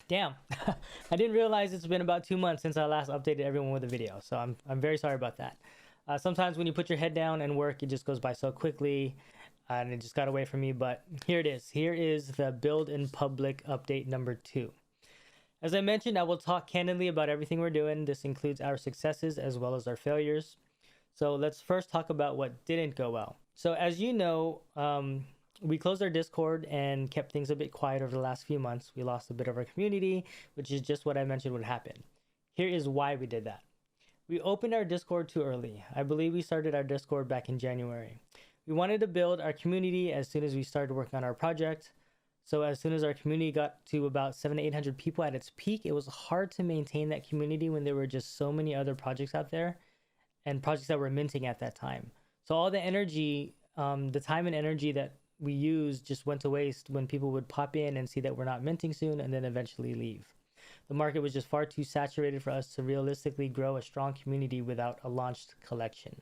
Damn. I didn't realize it's been about 2 months since I last updated everyone with a video, so I'm very sorry about that. Sometimes when you put your head down and work, it just goes by so quickly, and it just got away from me, but here it is. Here is the Build in Public update number 2. As I mentioned, I will talk candidly about everything we're doing. This includes our successes as well as our failures. So let's first talk about what didn't go well. So as you know, we closed our Discord and kept things a bit quiet over the last few months. We lost a bit of our community, which is just what I mentioned would happen. Here is why we did that. We opened our Discord too early. I believe we started our Discord back in January. We wanted to build our community as soon as we started working on our project. So as soon as our community got to about 700 to 800 people at its peak, it was hard to maintain that community when there were just so many other projects out there and projects that were minting at that time. So all the energy, the time and energy that we used just went to waste when people would pop in and see that we're not minting soon and then eventually leave. The market was just far too saturated for us to realistically grow a strong community without a launched collection.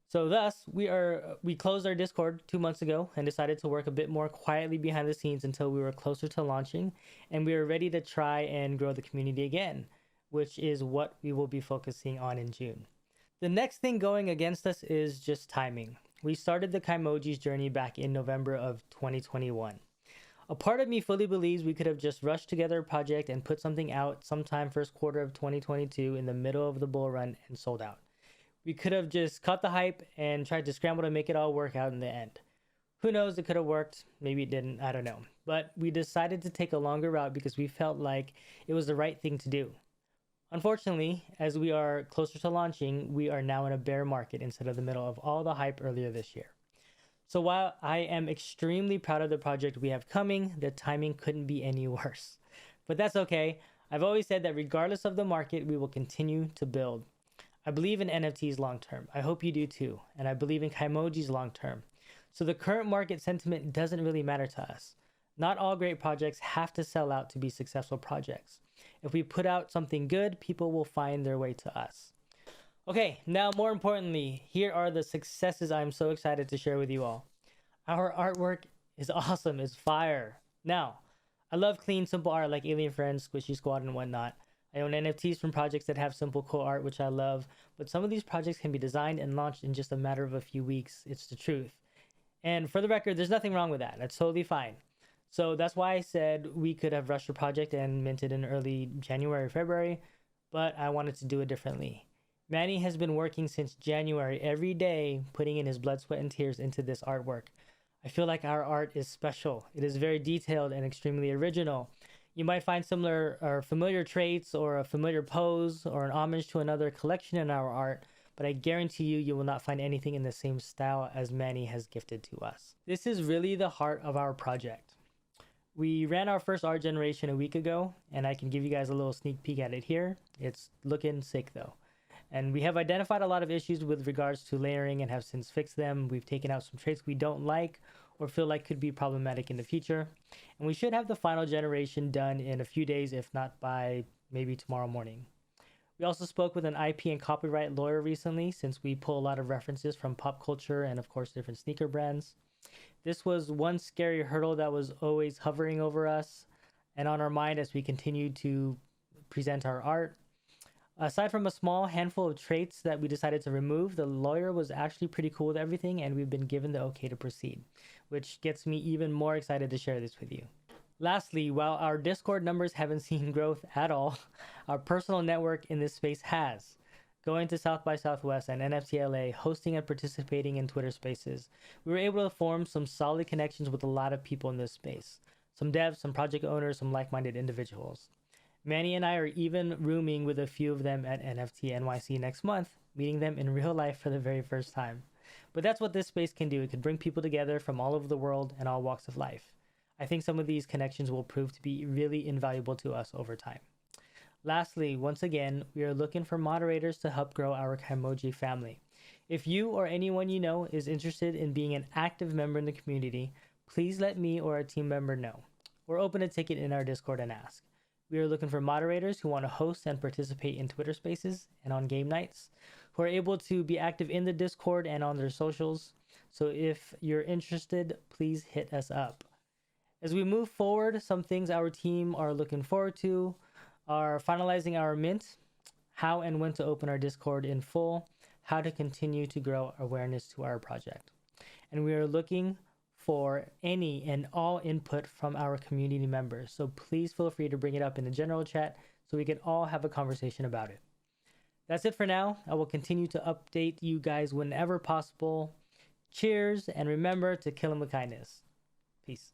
So thus, we closed our Discord 2 months ago and decided to work a bit more quietly behind the scenes until we were closer to launching, and we were ready to try and grow the community again, which is what we will be focusing on in June. The next thing going against us is just timing. We started the KaiMojis journey back in November of 2021. A part of me fully believes we could have just rushed together a project and put something out sometime first quarter of 2022 in the middle of the bull run and sold out. We could have just cut the hype and tried to scramble to make it all work out in the end. Who knows, it could have worked, maybe it didn't, I don't know. But we decided to take a longer route because we felt like it was the right thing to do. Unfortunately, as we are closer to launching, we are now in a bear market instead of the middle of all the hype earlier this year. So while I am extremely proud of the project we have coming, the timing couldn't be any worse. But that's okay. I've always said that regardless of the market, we will continue to build. I believe in NFTs long term. I hope you do too. And I believe in KaiMojis long term. So the current market sentiment doesn't really matter to us. Not all great projects have to sell out to be successful projects. If we put out something good, people will find their way to us. Okay, now more importantly, here are the successes I'm so excited to share with you all. Our artwork is awesome, it's fire. Now, I love clean, simple art like Alien Friends, Squishy Squad, and whatnot. I own NFTs from projects that have simple, cool art, which I love, but some of these projects can be designed and launched in just a matter of a few weeks. It's the truth. And for the record, there's nothing wrong with that. That's totally fine. So that's why I said we could have rushed the project and minted in early January or February, but I wanted to do it differently. Manny has been working since January every day, putting in his blood, sweat, and tears into this artwork. I feel like our art is special. It is very detailed and extremely original. You might find similar or familiar traits or a familiar pose or an homage to another collection in our art, but I guarantee you will not find anything in the same style as Manny has gifted to us. This is really the heart of our project. We ran our first art generation a week ago, and I can give you guys a little sneak peek at it here. It's looking sick though. And we have identified a lot of issues with regards to layering and have since fixed them. We've taken out some traits we don't like or feel like could be problematic in the future. And we should have the final generation done in a few days, if not by maybe tomorrow morning. We also spoke with an IP and copyright lawyer recently, since we pull a lot of references from pop culture and of course different sneaker brands. This was one scary hurdle that was always hovering over us and on our mind as we continue to present our art. Aside from a small handful of traits that we decided to remove, the lawyer was actually pretty cool with everything, and we've been given the okay to proceed, which gets me even more excited to share this with you. Lastly, while our Discord numbers haven't seen growth at all, our personal network in this space has. Going to South by Southwest and NFT LA, hosting and participating in Twitter spaces, we were able to form some solid connections with a lot of people in this space. Some devs, some project owners, some like-minded individuals. Manny and I are even rooming with a few of them at NFT NYC next month, meeting them in real life for the very first time. But that's what this space can do. It can bring people together from all over the world and all walks of life. I think some of these connections will prove to be really invaluable to us over time. Lastly, once again, we are looking for moderators to help grow our KaiMoji family. If you or anyone you know is interested in being an active member in the community, please let me or a team member know. Or open a ticket in our Discord and ask. We are looking for moderators who want to host and participate in Twitter spaces and on game nights, who are able to be active in the Discord and on their socials. So if you're interested, please hit us up. As we move forward, some things our team are looking forward to are finalizing our mint, how and when to open our Discord in full, how to continue to grow awareness to our project. And we are looking for any and all input from our community members. So please feel free to bring it up in the general chat so we can all have a conversation about it. That's it for now. I will continue to update you guys whenever possible. Cheers, and remember to kill 'em with kindness. Peace.